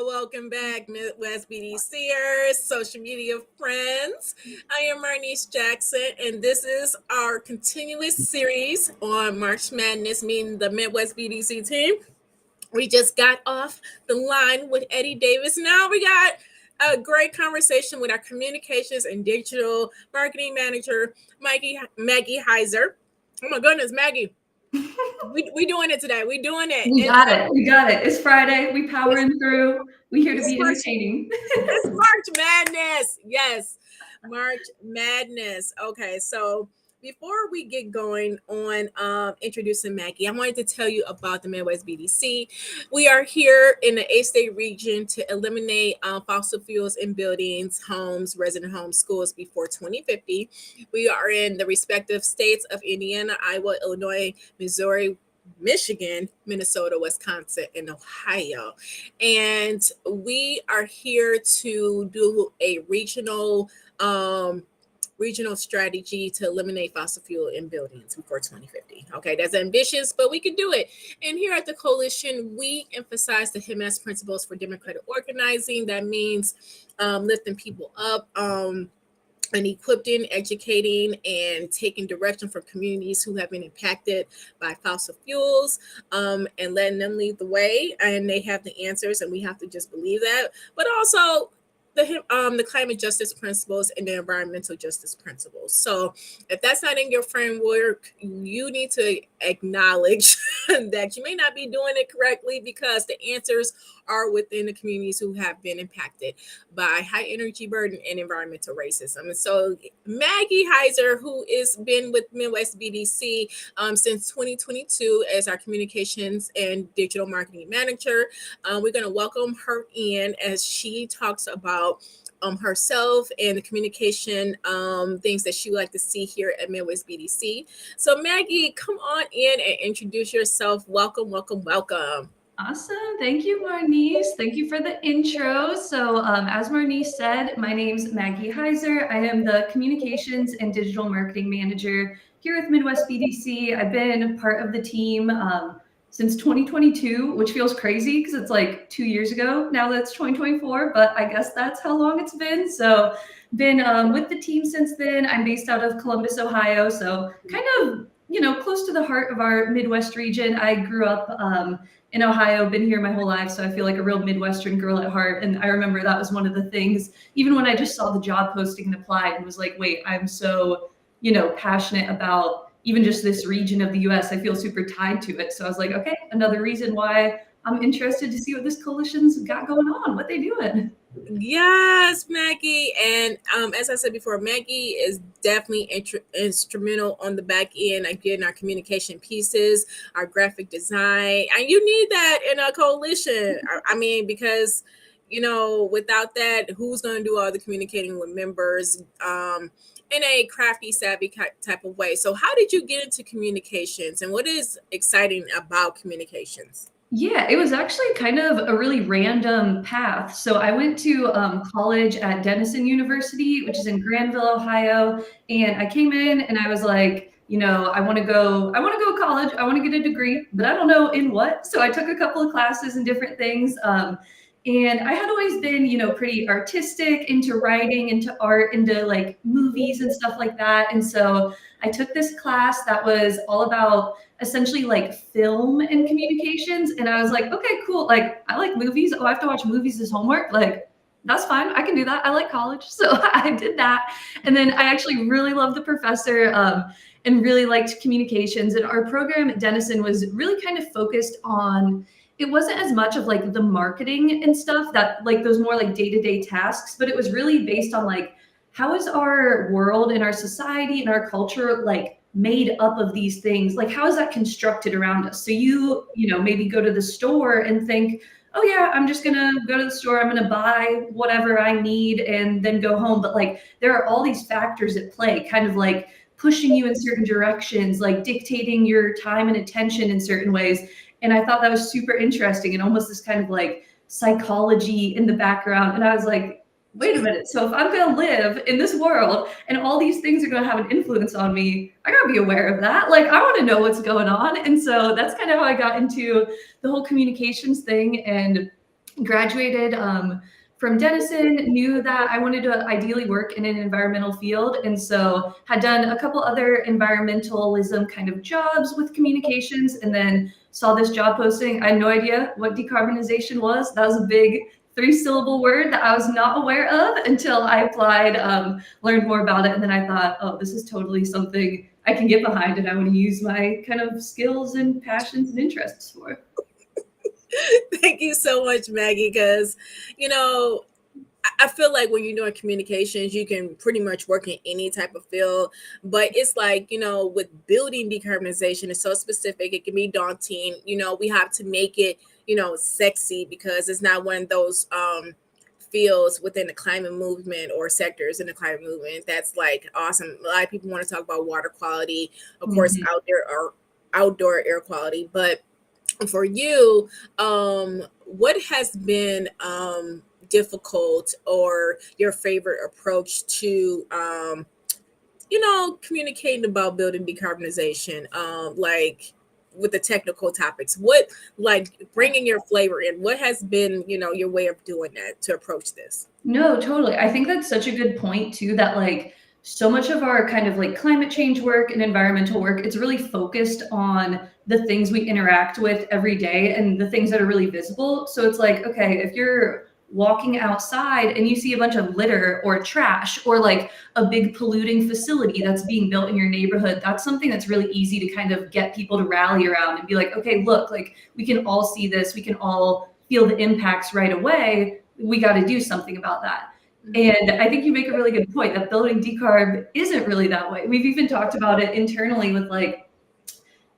Welcome back, Midwest BDCers, social media friends. I am Marnese Jackson, and this is our continuous series on March Madness, meeting the Midwest BDC team. We just got off the line with Eddie Davis. Now we got a great conversation with our communications and digital marketing manager, Maggie Heiser. Oh my goodness, Maggie. We doing it today. We doing it. We got it. We got it. It's Friday. We powering through. We here to be entertaining. It's March Madness. Yes, March Madness. Okay, so before we get going on introducing Maggie, I wanted to tell you about the Midwest BDC. We are here in the A-State region to eliminate fossil fuels in buildings, homes, resident homes, schools before 2050. We are in the respective states of Indiana, Iowa, Illinois, Missouri, Michigan, Minnesota, Wisconsin, and Ohio. And we are here to do a regional strategy to eliminate fossil fuel in buildings before 2050. Okay, that's ambitious, but we can do it. And here at the coalition, we emphasize the HIMAS principles for democratic organizing. That means lifting people up, and equipping, educating, and taking direction from communities who have been impacted by fossil fuels, and letting them lead the way. And they have the answers, and we have to just believe that. But also the climate justice principles and the environmental justice principles. So if that's not in your framework, you need to acknowledge that you may not be doing it correctly, because the answers are within the communities who have been impacted by high energy burden and environmental racism. And so Maggie Heiser, who has been with Midwest BDC since 2022 as our communications and digital marketing manager, we're going to welcome her in as she talks about herself and the communication things that she would like to see here at Midwest BDC. So Maggie, come on in and introduce yourself. Welcome, welcome, welcome. Awesome. Thank you, Marnese. Thank you for the intro. So as Marnese said, my name's Maggie Heiser. I am the communications and digital marketing manager here with Midwest BDC. I've been part of the team since 2022, which feels crazy because it's like 2 years ago. Now that's 2024, but I guess that's how long it's been. So been with the team since then. I'm based out of Columbus, Ohio. So kind of, close to the heart of our Midwest region. I grew up in Ohio, been here my whole life. So I feel like a real Midwestern girl at heart. And I remember that was one of the things, even when I just saw the job posting and applied and was like, wait, I'm so, passionate about even just this region of the US, I feel super tied to it. So I was like, okay, another reason why I'm interested to see what this coalition's got going on, what they doing. Yes, Maggie. And as I said before, Maggie is definitely instrumental on the back end, again, our communication pieces, our graphic design. And you need that in a coalition. I mean, because, without that, who's going to do all the communicating with members? In a crafty, savvy type of way. So how did you get into communications, and what is exciting about communications? Yeah, it was actually kind of a really random path. So I went to college at Denison University, which is in Granville, Ohio. And I came in and I was like, I want to go to college. I want to get a degree, but I don't know in what. So I took a couple of classes and different things. And I had always been, pretty artistic, into writing, into art, into like movies and stuff like that. And so I took this class that was all about essentially like film and communications. And I was like, okay, cool. Like, I like movies. Oh, I have to watch movies as homework. Like, that's fine. I can do that. I like college. So I did that. And then I actually really loved the professor and really liked communications. And our program at Denison was really kind of focused on, it wasn't as much of like the marketing and stuff, that like those more like day-to-day tasks, but it was really based on like, how is our world and our society and our culture like made up of these things? Like, how is that constructed around us? So you maybe go to the store and think, oh yeah, I'm just gonna go to the store, I'm gonna buy whatever I need and then go home. But like, there are all these factors at play, kind of like pushing you in certain directions, like dictating your time and attention in certain ways. And I thought that was super interesting and almost this kind of like psychology in the background. And I was like, wait a minute. So if I'm going to live in this world and all these things are going to have an influence on me, I got to be aware of that. Like, I want to know what's going on. And so that's kind of how I got into the whole communications thing. And graduated from Denison, knew that I wanted to ideally work in an environmental field. And so had done a couple other environmentalism kind of jobs with communications, and then saw this job posting. I had no idea what decarbonization was. That was a big 3-syllable word that I was not aware of until I applied, learned more about it. And then I thought, oh, this is totally something I can get behind, and I want to use my kind of skills and passions and interests for. Thank you so much, Maggie, because, you know, I feel like when you're doing communications, you can pretty much work in any type of field. But it's like, you know, with building decarbonization, it's so specific. It can be daunting. You know, we have to make it, you know, sexy, because it's not one of those fields within the climate movement or sectors in the climate movement that's like awesome. A lot of people want to talk about water quality, of course, outdoor air quality. But for you, what has been difficult, or your favorite approach to you know, communicating about building decarbonization, like with the technical topics? What, like, bringing your flavor in, what has been, you know, your way of doing that to approach this? No, totally. I think that's such a good point too, that like so much of our kind of like climate change work and environmental work, it's really focused on the things we interact with every day and the things that are really visible. So it's like, okay, if you're walking outside and you see a bunch of litter or trash or like a big polluting facility that's being built in your neighborhood, that's something that's really easy to kind of get people to rally around and be like, okay, look, like we can all see this, we can all feel the impacts right away. We got to do something about that. And I think you make a really good point that building decarb isn't really that way. We've even talked about it internally with like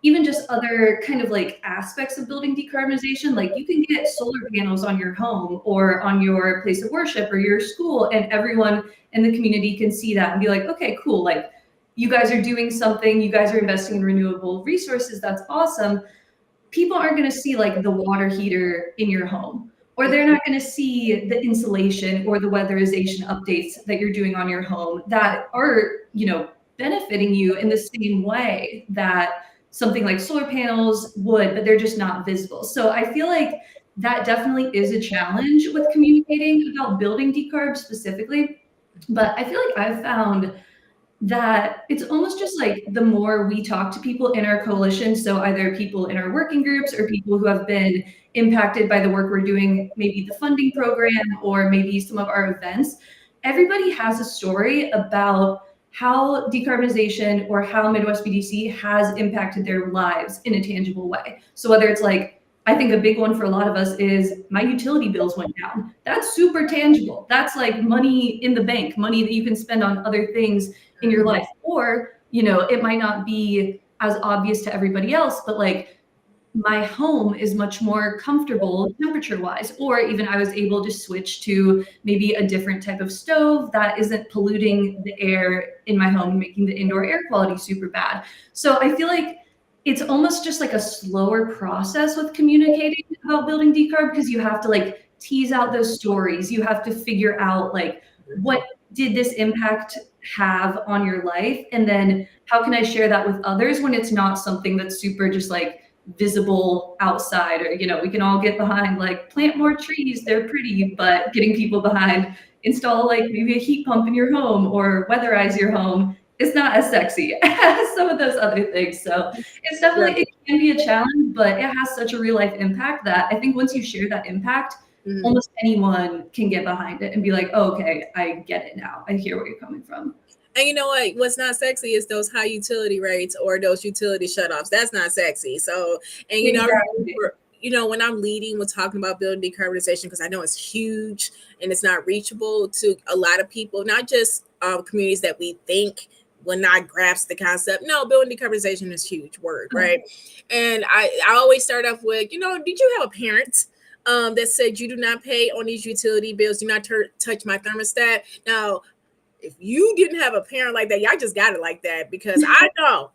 even just other kind of like aspects of building decarbonization. Like you can get solar panels on your home or on your place of worship or your school, and everyone in the community can see that and be like, okay, cool. Like you guys are doing something, you guys are investing in renewable resources. That's awesome. People aren't going to see like the water heater in your home, or they're not going to see the insulation or the weatherization updates that you're doing on your home that are, you know, benefiting you in the same way that something like solar panels would, but they're just not visible. So I feel like that definitely is a challenge with communicating about building decarb specifically. But I feel like I've found that it's almost just like the more we talk to people in our coalition, so either people in our working groups or people who have been impacted by the work we're doing, maybe the funding program or maybe some of our events, everybody has a story about how decarbonization or how Midwest BDC has impacted their lives in a tangible way. So whether it's like, I think a big one for a lot of us is my utility bills went down. That's super tangible. That's like money in the bank, money that you can spend on other things in your life. Or, you know, it might not be as obvious to everybody else, but like my home is much more comfortable temperature wise, or even I was able to switch to maybe a different type of stove that isn't polluting the air in my home, making the indoor air quality super bad. So I feel like it's almost just like a slower process with communicating about building decarb, because you have to like tease out those stories. You have to figure out like, what did this impact have on your life? And then how can I share that with others when it's not something that's super just like visible outside? Or, you know, we can all get behind like plant more trees, they're pretty, but getting people behind install like maybe a heat pump in your home or weatherize your home is not as sexy as some of those other things. So it's definitely, it can be a challenge, but it has such a real life impact that I think once you share that impact, almost anyone can get behind it and be like, oh, okay, I get it now. I hear where you're coming from. And you know what? What's not sexy is those high utility rates or those utility shutoffs. That's not sexy. So, and you know, Exactly. you know, when I'm leading with talking about building decarbonization, because I know it's huge and it's not reachable to a lot of people, not just communities that we think will not grasp the concept. No, building decarbonization is a huge word, right? And I always start off with, you know, did you have a parent that said you do not pay on these utility bills, do not touch my thermostat? Now, if you didn't have a parent like that, y'all just got it like that, because I know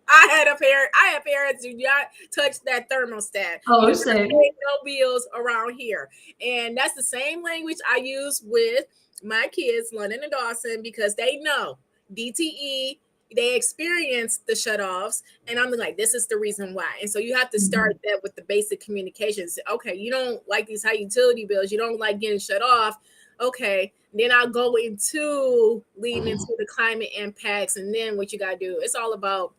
I had parents who not touch that thermostat. Oh, You do not same. pay no bills around here. And that's the same language I use with my kids, London and Dawson, because they know DTE they experience the shutoffs, and I'm like, this is the reason why. And so you have to start that with the basic communications. Okay, you don't like these high utility bills, you don't like getting shut off. Okay, then I'll go into leading into the climate impacts, and then what you got to do. It's all about,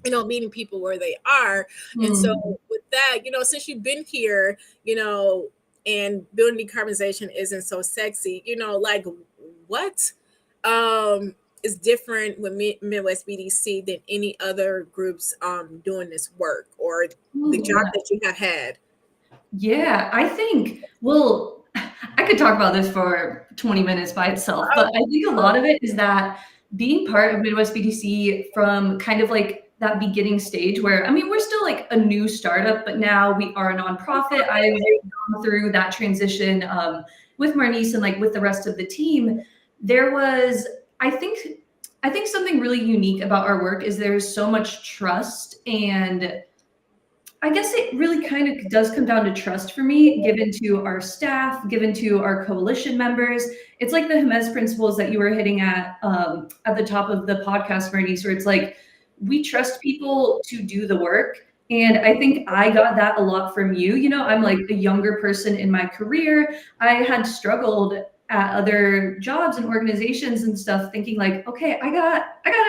meeting people where they are. And so with that, since you've been here, and building decarbonization isn't so sexy, like what is different with Midwest BDC than any other groups doing this work, or the job that you have had? Yeah, I think, well, I could talk about this for 20 minutes by itself, but I think a lot of it is that being part of Midwest BDC from kind of like that beginning stage where, I mean, we're still like a new startup, but now we are a nonprofit. I've gone through that transition with Marnese and like with the rest of the team. There was, I think something really unique about our work is there's so much trust, and I guess it really kind of does come down to trust for me, given to our staff, given to our coalition members. It's like the Jimenez principles that you were hitting at the top of the podcast, Marnese, where it's like, we trust people to do the work. And I think I got that a lot from you. I'm like a younger person in my career. I had struggled at other jobs and organizations and stuff, thinking like, okay, I got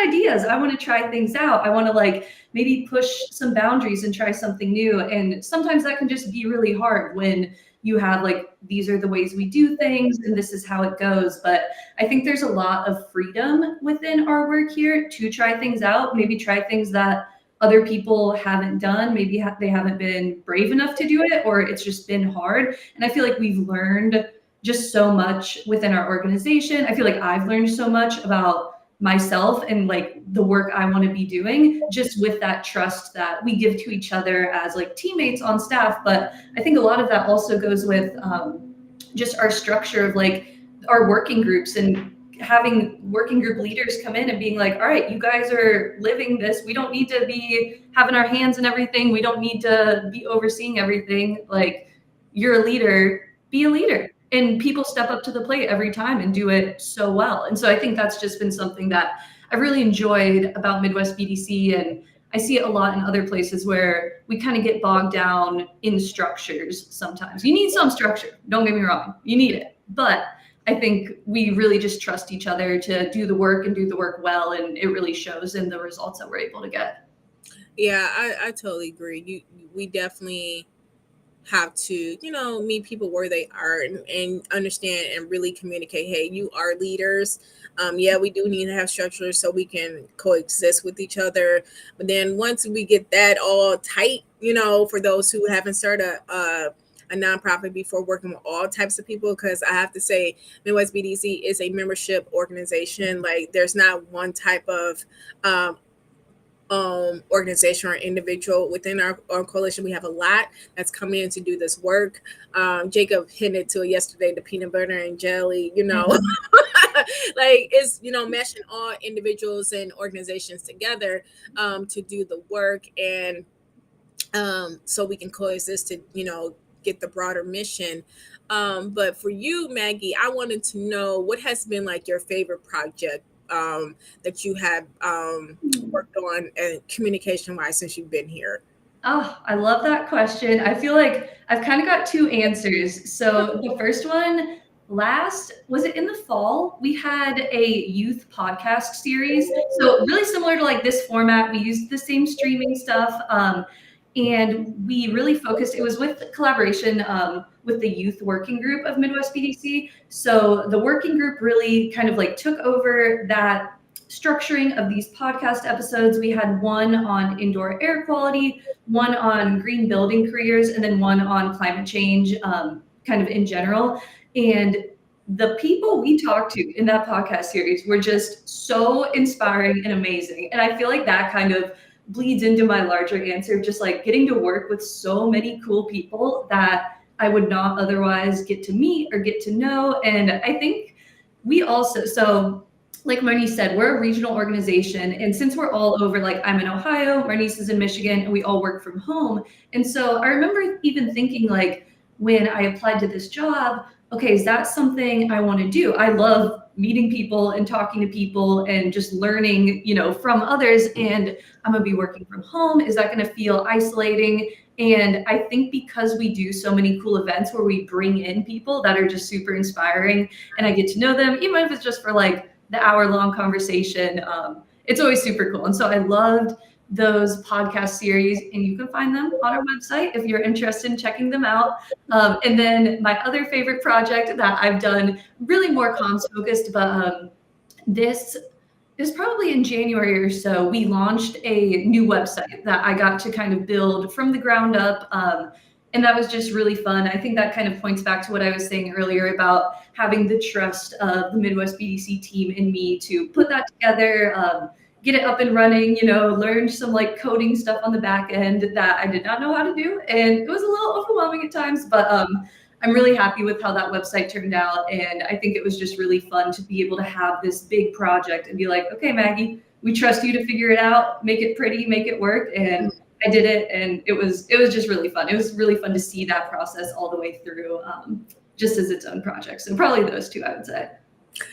ideas. I want to try things out. I want to like maybe push some boundaries and try something new. And sometimes that can just be really hard when you have like, these are the ways we do things and this is how it goes. But I think there's a lot of freedom within our work here to try things out, maybe try things that other people haven't done. Maybe they haven't been brave enough to do it, or it's just been hard. And I feel like we've learned just so much within our organization. I feel like I've learned so much about myself and like the work I want to be doing, just with that trust that we give to each other as like teammates on staff. But I think a lot of that also goes with just our structure of like our working groups, and having working group leaders come in and being like, all right, you guys are living this. We don't need to be having our hands in everything. We don't need to be overseeing everything. Like, you're a leader, be a leader. And people step up to the plate every time and do it so well. And so I think that's just been something that I've really enjoyed about Midwest BDC. And I see it a lot in other places where we kind of get bogged down in structures sometimes. You need some structure, don't get me wrong, you need it. But I think we really just trust each other to do the work and do the work well. And it really shows in the results that we're able to get. Yeah, I totally agree. We definitely have to, meet people where they are, and understand and really communicate, hey, you are leaders. Yeah, we do need to have structure so we can coexist with each other. But then once we get that all tight, for those who haven't started a nonprofit before, working with all types of people, because I have to say Midwest BDC is a membership organization. Like, there's not one type of organization or individual within our coalition. We have a lot that's coming in to do this work. Jacob hinted to it yesterday, the peanut butter and jelly, like, it's, meshing all individuals and organizations together to do the work, and so we can coexist to, get the broader mission. But for you, Maggie, I wanted to know what has been like your favorite project that you have worked on communication wise since you've been here? Oh, I love that question. I feel like I've kind of got two answers. So the first one, was it in the fall? We had a youth podcast series. So really similar to like this format. We used the same streaming stuff. And we really focused, it was with collaboration with the youth working group of Midwest BDC. So the working group really kind of like took over that structuring of these podcast episodes. We had one on indoor air quality, one on green building careers, and then one on climate change kind of in general. And the people we talked to in that podcast series were just so inspiring and amazing. And I feel like that kind of bleeds into my larger answer of just like getting to work with so many cool people that I would not otherwise get to meet or get to know. And I think we also, so like Marnese said, we're a regional organization. And since we're all over, like I'm in Ohio, Marnese is in Michigan, and we all work from home. And so I remember even thinking like, when I applied to this job, okay, is that something I want to do? I love meeting people and talking to people and just learning, from others. And I'm gonna be working from home. Is that gonna feel isolating? And I think because we do so many cool events where we bring in people that are just super inspiring and I get to know them, even if it's just for like the hour-long conversation, it's always super cool. And so I loved those podcast series, and you can find them on our website if you're interested in checking them out. And then my other favorite project that I've done, really more comms focused, but this is probably in January or so, we launched a new website that I got to kind of build from the ground up. And that was just really fun. I think that kind of points back to what I was saying earlier about having the trust of the Midwest BDC team in me to put that together, get it up and running, learn some like coding stuff on the back end that I did not know how to do. And it was a little overwhelming at times, but I'm really happy with how that website turned out. And I think it was just really fun to be able to have this big project and be like, okay, Maggie, we trust you to figure it out, make it pretty, make it work. And I did it. And it was just really fun. It was really fun to see that process all the way through, just as its own project. So probably those two, I would say.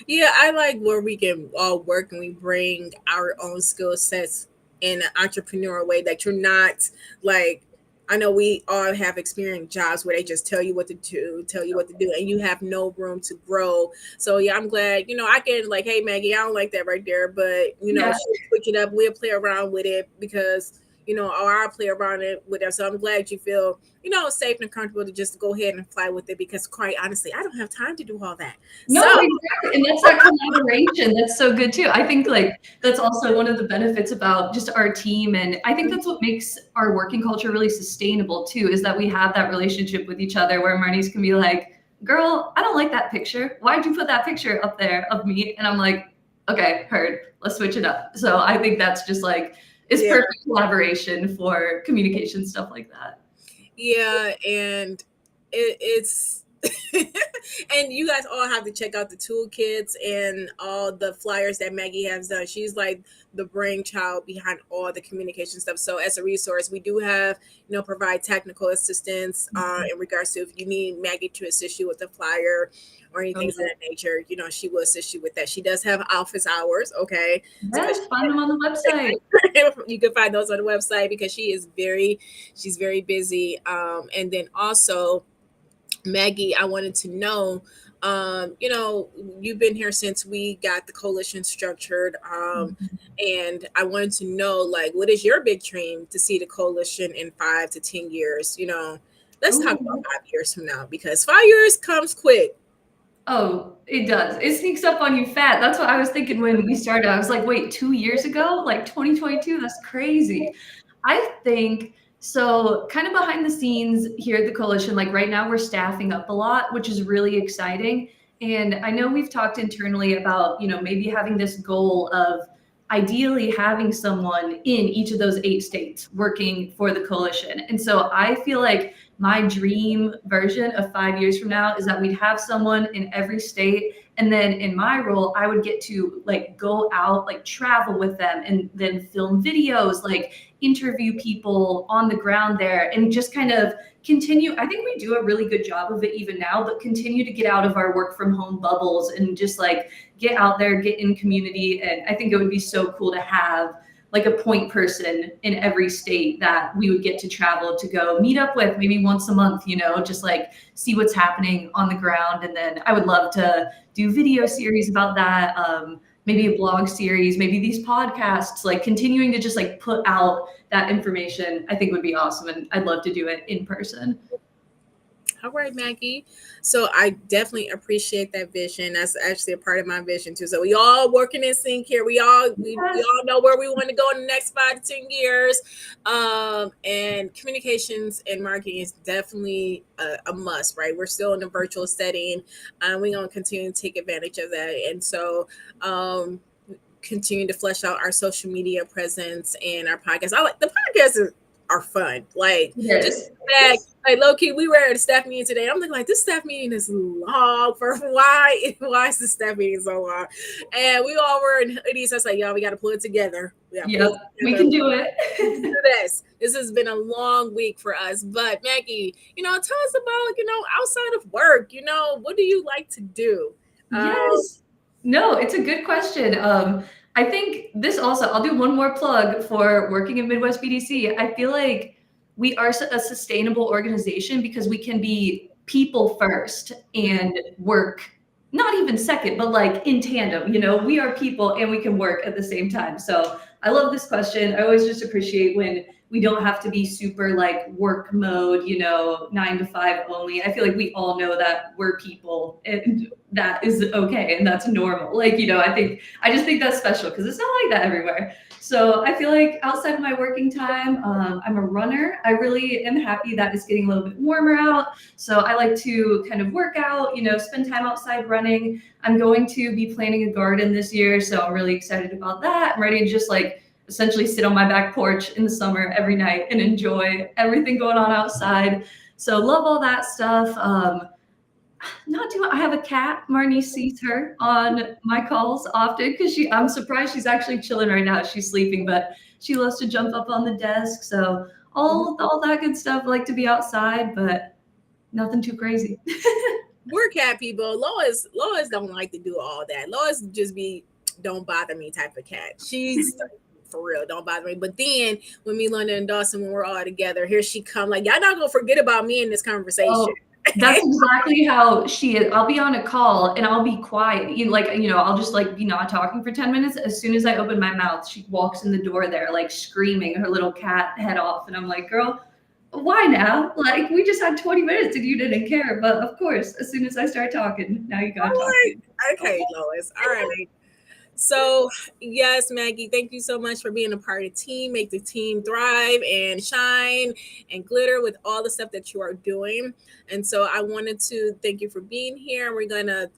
Yeah, I like where we can all work and we bring our own skill sets in an entrepreneurial way that you're not like, I know we all have experienced jobs where they just tell you what to do, and you have no room to grow. So yeah, I'm glad, I can like, hey Maggie, I don't like that right there, but Yeah. switch it up. We'll play around with it because or I'll play around it with them. So I'm glad you feel, safe and comfortable to just go ahead and fly with it because quite honestly, I don't have time to do all that. No, So exactly. And that's that collaboration. That's so good too. I think like that's also one of the benefits about just our team. And I think that's what makes our working culture really sustainable too, is that we have that relationship with each other where Marnese can be like, girl, I don't like that picture. Why'd you put that picture up there of me? And I'm like, okay, heard. Let's switch it up. So I think that's just like, it's perfect collaboration for communication, stuff like that. Yeah, and it's and you guys all have to check out the toolkits and all the flyers that Maggie has done. She's like the brainchild behind all the communication stuff. So as a resource, we do have, provide technical assistance in regards to if you need Maggie to assist you with the flyer or anything of that nature, she will assist you with that. She does have office hours, okay? Yes, find them on the website. You can find those on the website because she's very busy. And then also, Maggie, I wanted to know, you've been here since we got the coalition structured. And I wanted to know, like, what is your big dream to see the coalition in 5 to 10 years? Let's talk about 5 years from now because 5 years comes quick. Oh, it does. It sneaks up on you fat. That's what I was thinking when we started. I was like, wait, 2 years ago? Like 2022? That's crazy. I think so. Kind of behind the scenes here at the coalition, like right now we're staffing up a lot, which is really exciting. And I know we've talked internally about, maybe having this goal of ideally having someone in each of those 8 states working for the coalition. And so I feel like my dream version of 5 years from now is that we'd have someone in every state. And then in my role, I would get to like go out, like travel with them and then film videos, like interview people on the ground there and just kind of continue. I think we do a really good job of it even now, but continue to get out of our work from home bubbles and just like get out there, get in community. And I think it would be so cool to have like a point person in every state that we would get to travel to go meet up with maybe once a month, just like see what's happening on the ground. And then I would love to do video series about that. Maybe a blog series, maybe these podcasts, like continuing to just like put out that information, I think would be awesome. And I'd love to do it in person. All right, Maggie. So I definitely appreciate that vision. That's actually a part of my vision too. So we all working in sync here. We all know where we want to go in the next 5 to 10 years. And communications and marketing is definitely a must, right? We're still in a virtual setting. We're going to continue to take advantage of that. And so continue to flesh out our social media presence and our podcast. I like the podcasts are fun. Like just back, like low key, we were at a staff meeting today. I'm looking like this staff meeting is long for why is the staff meeting so long? And we all were in hoodies. I was like, y'all, we got to pull it together. We can do it. Do this has been a long week for us. But Maggie, tell us about, outside of work, what do you like to do? Yes. No, it's a good question. I think this also, I'll do one more plug for working in Midwest BDC. I feel like we are a sustainable organization because we can be people first and work not even second, but like in tandem. We are people and we can work at the same time. So I love this question. I always just appreciate when we don't have to be super like work mode, 9 to 5 only. I feel like we all know that we're people and that is okay and that's normal. Like, I just think that's special because it's not like that everywhere. So I feel like outside of my working time, I'm a runner. I really am happy that it's getting a little bit warmer out. So I like to kind of work out, spend time outside running. I'm going to be planting a garden this year. So I'm really excited about that. I'm ready to just like essentially sit on my back porch in the summer every night and enjoy everything going on outside. So love all that stuff. Not too. I have a cat. Marnese sees her on my calls often because I'm surprised she's actually chilling right now. She's sleeping, but she loves to jump up on the desk. So all that good stuff. Like to be outside, but nothing too crazy. We're cat people. Lois don't like to do all that. Lois just be don't bother me type of cat. She's for real, don't bother me. But then when me, London, and Dawson, when we're all together, here she come. Like, y'all not gonna forget about me in this conversation. Oh, that's exactly how she is. I'll be on a call and I'll be quiet. I'll just like be not talking for 10 minutes. As soon as I open my mouth, she walks in the door there, like screaming her little cat head off. And I'm like, girl, why now? Like, we just had 20 minutes and you didn't care. But of course, as soon as I start talking, now you gotta talk. Okay, Lois. All right. So, yes, Maggie, thank you so much for being a part of the team. Make the team thrive and shine and glitter with all the stuff that you are doing. And so, I wanted to thank you for being here. We're going to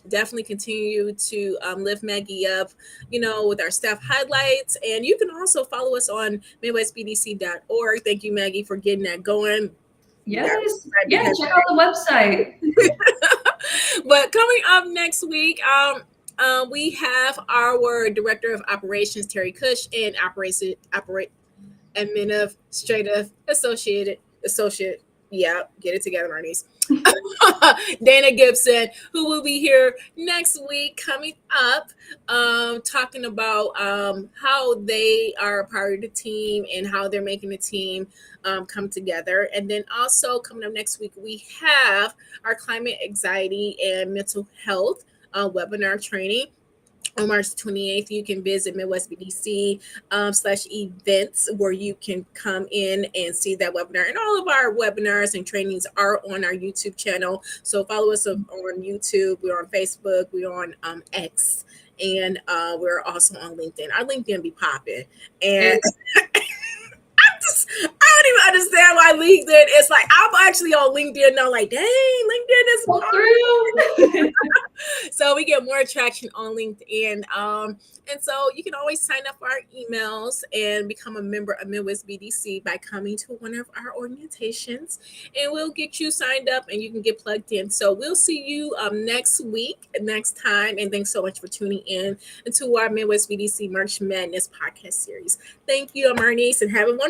definitely continue to lift Maggie up, with our staff highlights. And you can also follow us on MidwestBDC.org. Thank you, Maggie, for getting that going. Yes. Yeah, check out the website. But coming up next week, we have our Director of Operations, Terry Cush, and Administrative Associate. Yeah, get it together, Marnese. Dana Gibson, who will be here next week coming up, talking about how they are a part of the team and how they're making the team come together. And then also coming up next week, we have our climate anxiety and mental health webinar training. On March 28th, you can visit Midwest BDC /events where you can come in and see that webinar. And all of our webinars and trainings are on our YouTube channel. So follow us on YouTube. We're on Facebook. We're on X. And we're also on LinkedIn. Our LinkedIn be popping. And I don't even understand why LinkedIn. It's like I'm actually on LinkedIn now. Like, dang, LinkedIn is through. So we get more traction on LinkedIn. And so you can always sign up for our emails and become a member of Midwest BDC by coming to one of our orientations, and we'll get you signed up and you can get plugged in. So we'll see you next week, next time. And thanks so much for tuning in to our Midwest BDC March Madness podcast series. Thank you, Marnese, and have a wonderful